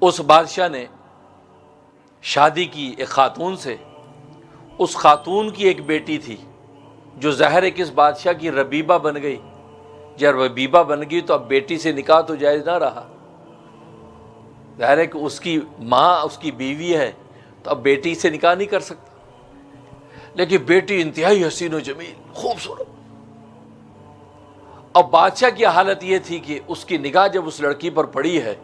اس بادشاہ نے شادی کی ایک خاتون سے، اس خاتون کی ایک بیٹی تھی جو ظاہر ہے کہ اس بادشاہ کی ربیبہ بن گئی۔ جب ربیبہ بن گئی تو اب بیٹی سے نکاح تو جائز نہ رہا، ظاہر ہے کہ اس کی ماں اس کی بیوی ہے تو اب بیٹی سے نکاح نہیں کر سکتا، لیکن بیٹی انتہائی حسین و جمیل خوبصورت۔ اب بادشاہ کی حالت یہ تھی کہ اس کی نگاہ جب اس لڑکی پر پڑی ہے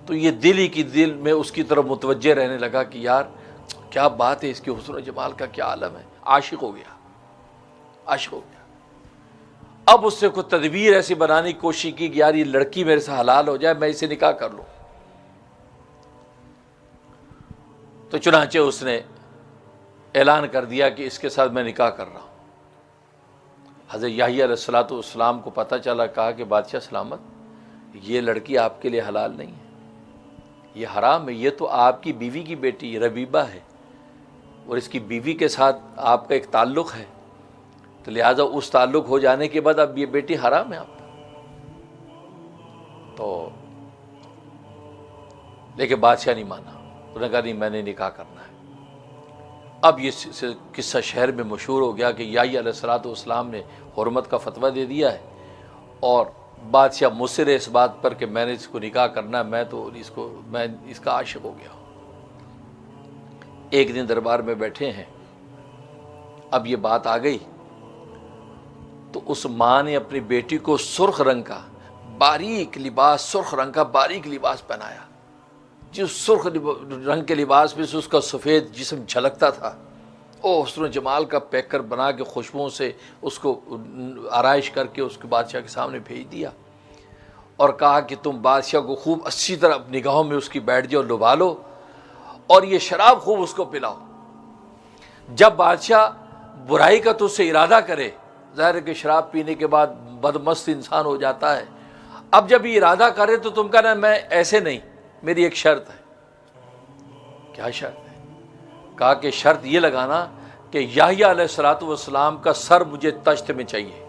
تو یہ دل ہی کی دل میں اس کی طرف متوجہ رہنے لگا کہ یار کیا بات ہے، اس کے حسن و جمال کا کیا عالم ہے، عاشق ہو گیا، عاشق ہو گیا۔ اب اس سے کوئی تدبیر ایسی بنانے کی کوشش کی کہ یار یہ لڑکی میرے سے حلال ہو جائے، میں اسے نکاح کر لوں۔ تو چنانچہ اس نے اعلان کر دیا کہ اس کے ساتھ میں نکاح کر رہا ہوں۔ حضرت یحییٰ علیہ الصلوۃ والسلام کو پتہ چلا، کہا کہ بادشاہ سلامت، یہ لڑکی آپ کے لیے حلال نہیں ہے، یہ حرام ہے، یہ تو آپ کی بیوی کی بیٹی ربیبہ ہے اور اس کی بیوی کے ساتھ آپ کا ایک تعلق ہے، تو لہٰذا اس تعلق ہو جانے کے بعد اب یہ بیٹی حرام ہے آپ کا۔ تو لیکن بادشاہ نہیں مانا، انہوں نے کہا نہیں میں نے نکاح کرنا ہے۔ اب یہ قصہ شہر میں مشہور ہو گیا کہ یحییٰ علیہ الصلوۃ والسلام نے حرمت کا فتویٰ دے دیا ہے، اور بادشاہ مصر ہے اس بات پر کہ میں نے اس کو نکاح کرنا ہے، میں اس کا عاشق ہو گیا ہوں۔ ایک دن دربار میں بیٹھے ہیں، اب یہ بات آ گئی تو اس ماں نے اپنی بیٹی کو سرخ رنگ کا باریک لباس پہنایا، جس سرخ رنگ کے لباس میں سے اس کا سفید جسم جھلکتا تھا، حسن و جمال کا پیکر بنا کے خوشبوؤں سے اس کو آرائش کر کے اس کے بادشاہ کے سامنے بھیج دیا، اور کہا کہ تم بادشاہ کو خوب اچھی طرح نگاہوں میں اس کی بیٹھ جاؤ، لبھا لو، اور یہ شراب خوب اس کو پلاؤ۔ جب بادشاہ برائی کا تو اس سے ارادہ کرے، ظاہر ہے کہ شراب پینے کے بعد بدمست انسان ہو جاتا ہے، اب جب یہ ارادہ کرے تو تم کہنا میں ایسے نہیں، میری ایک شرط ہے۔ کیا شرط ہے؟ کہا کہ شرط یہ لگانا کہ یحییٰ علیہ الصلوۃ والسلام کا سر مجھے تشت میں چاہیے،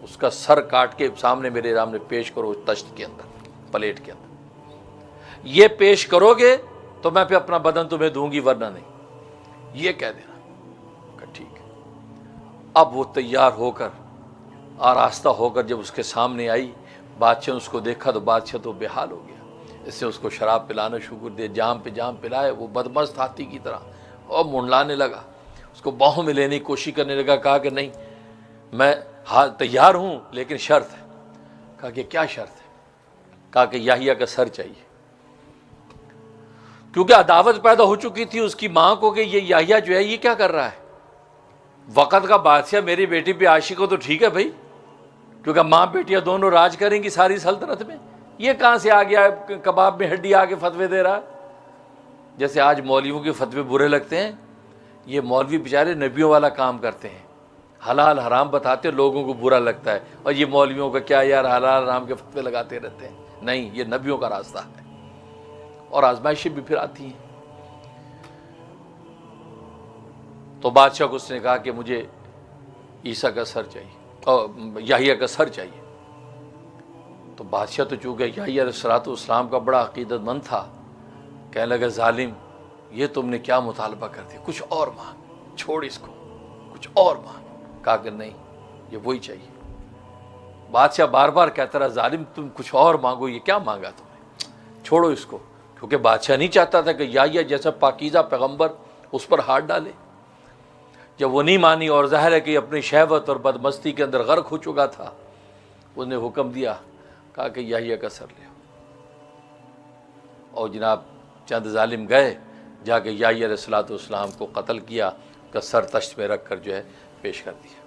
اس کا سر کاٹ کے سامنے میرے سامنے پیش کرو، تشت کے اندر، پلیٹ کے اندر۔ یہ پیش کرو گے تو میں پھر اپنا بدن تمہیں دوں گی، ورنہ نہیں، یہ کہہ دینا کہ ٹھیک ہے۔ اب وہ تیار ہو کر آراستہ ہو کر جب اس کے سامنے آئی، بادشاہ نے اس کو دیکھا تو بادشاہ تو بے حال ہو گیا، اس نے اس کو شراب پلانا شروع کر دیا، جام پہ جام پلائے، وہ بدمست ہاتھی کی طرح اور منڈلانے لگا، اس کو باہوں میں لینے کی کوشش کرنے لگا۔ کہا کہ نہیں میں تیار ہوں لیکن شرط ہے۔ کہا کہ کیا شرط ہے؟ کہا کہ یحییٰ کا سر چاہیے، کیونکہ عداوت پیدا ہو چکی تھی اس کی ماں کو کہ یہ یحییٰ جو ہے یہ کیا کر رہا ہے، وقت کا بادشاہ میری بیٹی پہ عاشق ہو تو ٹھیک ہے بھائی، کیونکہ ماں بیٹیاں دونوں راج کریں گی ساری سلطنت میں، یہ کہاں سے آ گیا کباب میں ہڈی آ کے فتوے دے رہا ہے۔ جیسے آج مولویوں کے فتوے برے لگتے ہیں، یہ مولوی بیچارے نبیوں والا کام کرتے ہیں، حلال حرام بتاتے ہیں، لوگوں کو برا لگتا ہے، اور یہ مولویوں کا کیا یار حلال حرام کے فتوے لگاتے رہتے ہیں۔ نہیں، یہ نبیوں کا راستہ ہے، اور آزمائشیں بھی پھر آتی ہیں۔ تو بادشاہ کو اس نے کہا کہ مجھے عیسیٰ کا سر چاہیے اور یحییٰ کا سر چاہیے۔ تو بادشاہ تو چونکہ یحییٰ علیہ الصلوۃ والسلام کا بڑا عقیدت مند تھا، کہنے لگا ظالم یہ تم نے کیا مطالبہ کر دیا، کچھ اور مانگ، چھوڑ اس کو، کچھ اور مانگ۔ کہا کہ نہیں یہ وہی چاہیے۔ بادشاہ بار بار کہتا رہا ظالم تم کچھ اور مانگو، یہ کیا مانگا تم نے، چھوڑو اس کو، کیونکہ بادشاہ نہیں چاہتا تھا کہ یحییٰ جیسا پاکیزہ پیغمبر اس پر ہاتھ ڈالے۔ جب وہ نہیں مانی اور ظاہر ہے کہ اپنی شہوت اور بدمستی کے اندر غرق ہو چکا تھا، اس نے حکم دیا، کہا کہ یحییٰ کا سر لے۔ اور جناب چند ظالم گئے، جا کے یحییٰ علیہ الصلوۃ والسلام کو قتل کیا، کا سر تشت میں رکھ کر جو ہے پیش کر دیا،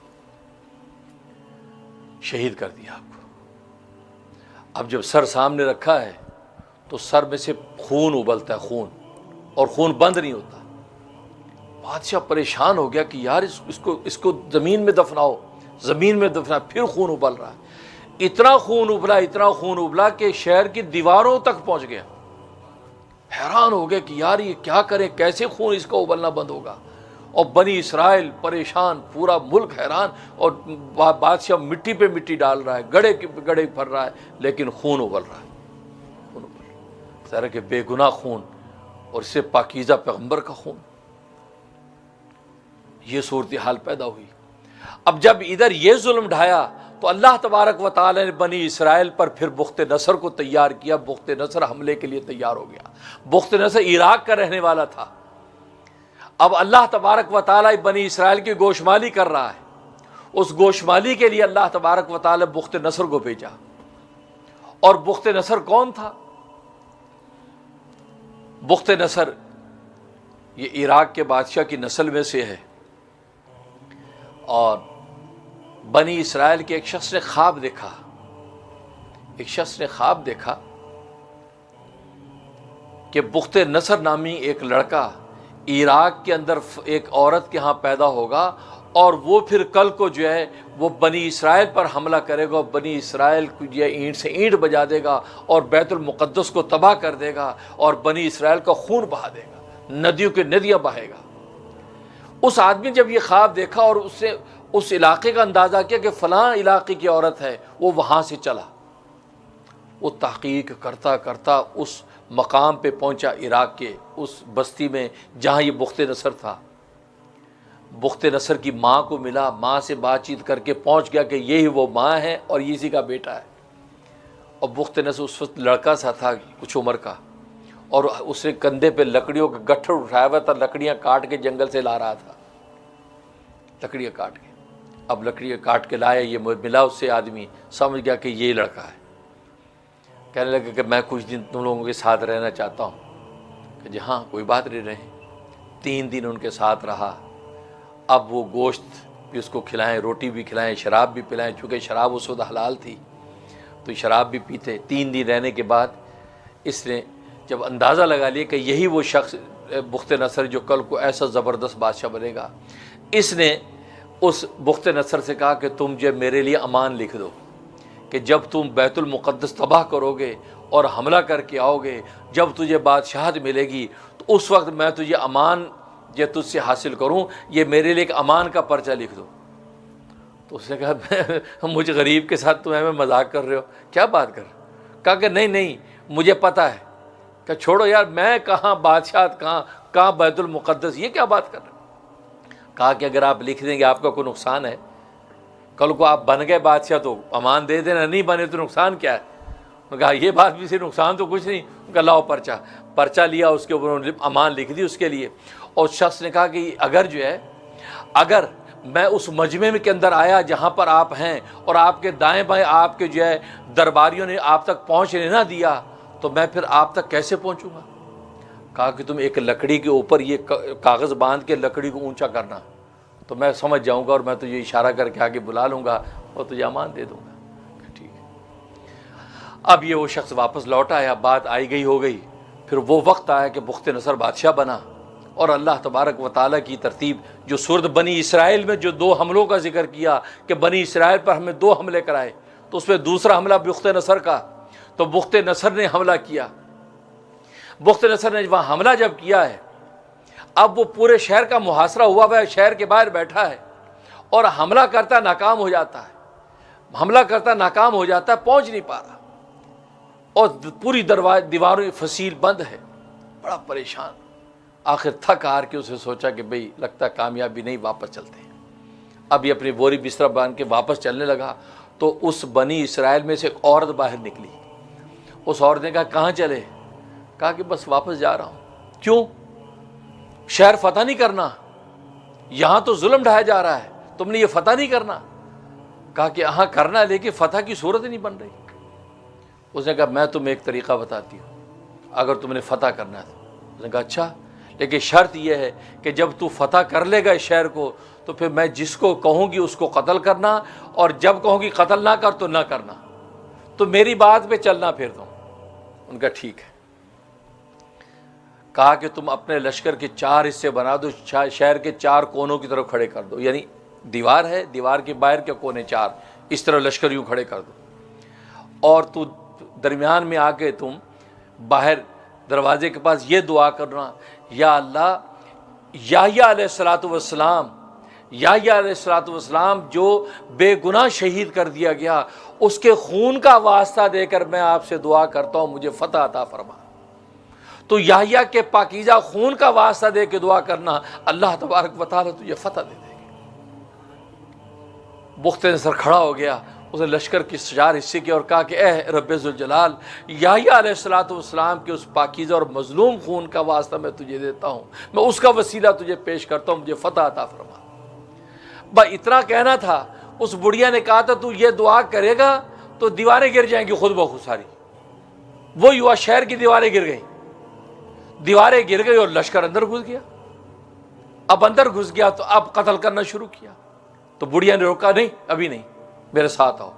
شہید کر دیا آپ کو۔ اب جب سر سامنے رکھا ہے تو سر میں سے خون ابلتا ہے، خون، اور خون بند نہیں ہوتا۔ بادشاہ پریشان ہو گیا کہ یار اس کو زمین میں دفناؤ، زمین میں دفنا، پھر خون ابل رہا ہے۔ اتنا خون ابلا کہ شہر کی دیواروں تک پہنچ گیا۔ حیران ہو گیا کہ یار یہ کیا کریں، کیسے خون اس کا ابلنا بند ہوگا، اور بنی اسرائیل پریشان، پورا ملک حیران، اور بادشاہ مٹی پہ مٹی ڈال رہا ہے، گڑھے پہ گڑھے بھر رہا ہے، لیکن خون ابل رہا ہے، خون ابل رہا ہے۔ ذرا کہ بے گناہ خون اور اس سے پاکیزہ پیغمبر کا خون، یہ صورتحال پیدا ہوئی۔ اب جب ادھر یہ ظلم ڈھایا تو اللہ تبارک و تعالی نے بنی اسرائیل پر پھر بخت نصر کو تیار کیا۔ بخت نصر حملے کے لیے تیار ہو گیا۔ بخت نصر عراق کا رہنے والا تھا۔ اب اللہ تبارک و تعالی بنی اسرائیل کی گوشمالی کر رہا ہے۔ اس گوشمالی کے لیے اللہ تبارک و تعالی بخت نصر کو بھیجا۔ اور بخت نصر کون تھا؟ بخت نصر یہ عراق کے بادشاہ کی نسل میں سے ہے، اور بنی اسرائیل کے ایک شخص نے خواب دیکھا، کہ بخت نصر نامی ایک لڑکا عراق کے اندر ایک عورت کے ہاں پیدا ہوگا، اور وہ پھر کل کو جو ہے وہ بنی اسرائیل پر حملہ کرے گا، بنی اسرائیل کو جو ہے اینٹ سے اینٹ بجا دے گا اور بیت المقدس کو تباہ کر دے گا اور بنی اسرائیل کا خون بہا دے گا، ندیوں کی ندیاں بہے گا۔ اس آدمی جب یہ خواب دیکھا اور اس سے اس علاقے کا اندازہ کیا کہ فلاں علاقے کی عورت ہے، وہ وہاں سے چلا، وہ تحقیق کرتا کرتا اس مقام پہ پہنچا، عراق کے اس بستی میں جہاں یہ بخت نصر تھا۔ بخت نصر کی ماں کو ملا، ماں سے بات چیت کر کے پہنچ گیا کہ یہی وہ ماں ہے اور اسی کا بیٹا ہے۔ اور بخت نصر اس وقت لڑکا سا تھا کچھ عمر کا، اور اس نے کندھے پہ لکڑیوں کا گٹھڑ اٹھایا ہوا تھا، لکڑیاں کاٹ کے جنگل سے لا رہا تھا، لکڑیاں کاٹ کے۔ اب لکڑیاں کاٹ کے لایا، یہ ملا اس سے آدمی، سمجھ گیا کہ یہ لڑکا ہے۔ کہنے لگا کہ میں کچھ دن تم لوگوں کے ساتھ رہنا چاہتا ہوں۔ کہ جی ہاں کوئی بات نہیں، رہیں۔ 3 دن ان کے ساتھ رہا۔ اب وہ گوشت بھی اس کو کھلائیں، روٹی بھی کھلائیں، شراب بھی پلائیں، چونکہ شراب اس وقت حلال تھی تو شراب بھی پیتے۔ 3 دن رہنے کے بعد اس نے جب اندازہ لگا لیا کہ یہی وہ شخص بخت نصر جو کل کو ایسا زبردست بادشاہ بنے گا، اس نے اس بخت نصر سے کہا کہ تم جو میرے لیے امان لکھ دو کہ جب تم بیت المقدس تباہ کرو گے اور حملہ کر کے آؤ گے، جب تجھے بادشاہت ملے گی تو اس وقت میں تجھے امان جو تجھ سے حاصل کروں، یہ میرے لیے ایک امان کا پرچہ لکھ دو۔ تو اس نے کہا مجھے غریب کے ساتھ تم ہمیں مذاق کر رہے ہو، کیا بات کر رہے ہو؟ کہا کہ نہیں مجھے پتہ ہے۔ کہ چھوڑو یار، میں کہاں بادشاہت، کہاں بیت المقدس، یہ کیا بات کر رہے ہو؟ کہا کہ اگر آپ لکھ دیں گے آپ کا کوئی نقصان ہے؟ کل کو آپ بن گئے بادشاہ تو امان دے دینا، نہیں بنے تو نقصان کیا ہے؟ انہوں نے کہا یہ بات بھی سے نقصان تو کچھ نہیں۔ ان کا لاؤ پرچہ لیا، اس کے اوپر انہوں نے امان لکھ دی اس کے لیے۔ اور شخص نے کہا کہ اگر میں اس مجمع کے اندر آیا جہاں پر آپ ہیں اور آپ کے دائیں بائیں آپ کے جو ہے درباریوں نے آپ تک پہنچنے نہ دیا تو میں پھر آپ تک کیسے پہنچوں گا؟ کہا کہ تم ایک لکڑی کے اوپر یہ کاغذ باندھ کے لکڑی کو اونچا کرنا تو میں سمجھ جاؤں گا اور میں تجھے اشارہ کر کے آگے بلا لوں گا اور تجھے امان دے دوں گا۔ ٹھیک ہے۔ اب یہ وہ شخص واپس لوٹ آیا، بات آئی گئی ہو گئی۔ پھر وہ وقت آیا کہ بخت نصر بادشاہ بنا، اور اللہ تبارک و تعالیٰ کی ترتیب جو سورت بنی اسرائیل میں جو 2 حملوں کا ذکر کیا کہ بنی اسرائیل پر ہمیں 2 حملے کرائے، تو اس میں دوسرا حملہ بخت نصر کا، تو بخت نصر نے حملہ کیا۔ بخت نصر نے وہاں حملہ جب کیا ہے، اب وہ پورے شہر کا محاصرہ ہوا ہے، شہر کے باہر بیٹھا ہے اور حملہ کرتا ناکام ہو جاتا ہے، پہنچ نہیں پا رہا، اور پوری دیواروں فصیل بند ہے، بڑا پریشان۔ آخر تھک ہار کے اسے سوچا کہ بھئی لگتا کامیابی نہیں، واپس چلتے ہیں۔ اب یہ اپنی بوری بستر باندھ کے واپس چلنے لگا تو اس بنی اسرائیل میں سے ایک عورت باہر نکلی۔ اس عورت نے کہا کہاں چلے؟ کہا کہ بس واپس جا رہا ہوں۔ کیوں؟ شہر فتح نہیں کرنا؟ یہاں تو ظلم ڈھایا جا رہا ہے، تم نے یہ فتح نہیں کرنا؟ کہا کہ ہاں کرنا ہے، لیکن فتح کی صورت ہی نہیں بن رہی۔ اس نے کہا میں تمہیں ایک طریقہ بتاتی ہوں، اگر تم نے فتح کرنا ہے۔ اس نے کہا اچھا، لیکن شرط یہ ہے کہ جب تو فتح کر لے گا اس شہر کو تو پھر میں جس کو کہوں گی اس کو قتل کرنا، اور جب کہوں گی قتل نہ کر تو نہ کرنا، تو میری بات پہ چلنا پھر تم۔ ان کا ٹھیک ہے۔ کہا کہ تم اپنے لشکر کے 4 حصے بنا دو، شہر کے 4 کونوں کی طرف کھڑے کر دو، یعنی دیوار ہے، دیوار کے باہر کے کونے 4، اس طرح لشکر یوں کھڑے کر دو، اور تو درمیان میں آ کے تم باہر دروازے کے پاس یہ دعا کرنا، یا اللہ یحییٰ علیہ السلام جو بے گناہ شہید کر دیا گیا، اس کے خون کا واسطہ دے کر میں آپ سے دعا کرتا ہوں مجھے فتح عطا فرما۔ تو یحییٰ کے پاکیزہ خون کا واسطہ دے کے دعا کرنا، اللہ تبارک و تعالیٰ تجھے فتح دے دے گے۔ بخت نصر کھڑا ہو گیا، اس نے لشکر کی 4 حصے کیا اور کہا کہ اے رب ذوالجلال، یحییٰ علیہ السلام کے اس پاکیزہ اور مظلوم خون کا واسطہ میں تجھے دیتا ہوں، میں اس کا وسیلہ تجھے پیش کرتا ہوں، مجھے فتح عطا فرما۔ بس اتنا کہنا تھا، اس بڑھیا نے کہا تھا تو یہ دعا کرے گا تو دیواریں گر جائیں گی خود بخود ساری۔ وہی ہوا، شہر کی دیواریں گر گئیں، دیواریں گر گئی اور لشکر اندر گھس گیا۔ اب اندر گھس گیا تو اب قتل کرنا شروع کیا۔ تو بڑھیا نے روکا، نہیں ابھی نہیں، میرے ساتھ آؤ۔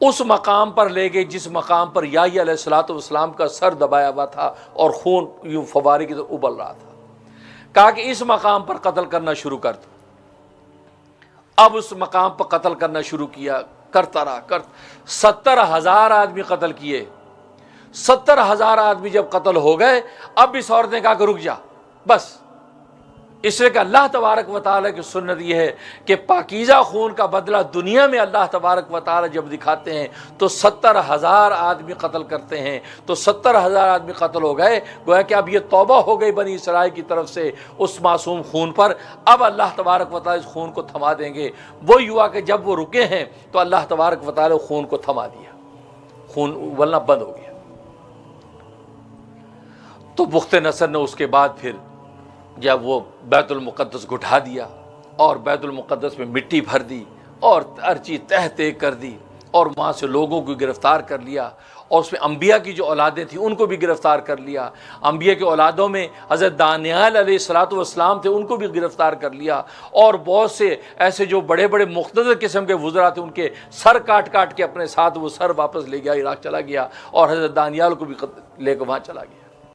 اس مقام پر لے گئے جس مقام پر یحییٰ علیہ السلام کا سر دبایا ہوا تھا اور خون یوں فوارے کی طرح ابل رہا تھا۔ کہا کہ اس مقام پر قتل کرنا شروع کر دو۔ اب اس مقام پر قتل کرنا شروع کیا، کرتا رہا 70,000 آدمی قتل کیے۔ 70,000 آدمی جب قتل ہو گئے، اب اس عورت نے کہا کہ رک جا بس۔ اس لیے کہ اللہ تبارک و تعالیٰ کی سنت یہ ہے کہ پاکیزہ خون کا بدلہ دنیا میں اللہ تبارک و تعالیٰ جب دکھاتے ہیں تو 70,000 آدمی قتل کرتے ہیں۔ تو 70,000 آدمی قتل ہو گئے، گویا کہ اب یہ توبہ ہو گئی بنی اسرائیل کی طرف سے اس معصوم خون پر۔ اب اللہ تبارک و تعالیٰ اس خون کو تھما دیں گے۔ وہی ہوا کہ جب وہ رکے ہیں تو اللہ تبارک و تعالیٰ خون کو تھما دیا، خون ولنا بند ہو گیا۔ تو بخت نصر نے اس کے بعد پھر جب وہ بیت المقدس گھٹا دیا اور بیت المقدس میں مٹی بھر دی اور ہر چیز تہہ تیگ کر دی اور وہاں سے لوگوں کو گرفتار کر لیا، اور اس میں انبیاء کی جو اولادیں تھیں ان کو بھی گرفتار کر لیا۔ انبیاء کے اولادوں میں حضرت دانیال علیہ السلام تھے، ان کو بھی گرفتار کر لیا، اور بہت سے ایسے جو بڑے بڑے مقتدر قسم کے وزراء تھے ان کے سر کاٹ کاٹ کے اپنے ساتھ وہ سر واپس لے گیا، عراق چلا گیا، اور حضرت دانیال کو بھی لے کے وہاں چلا گیا۔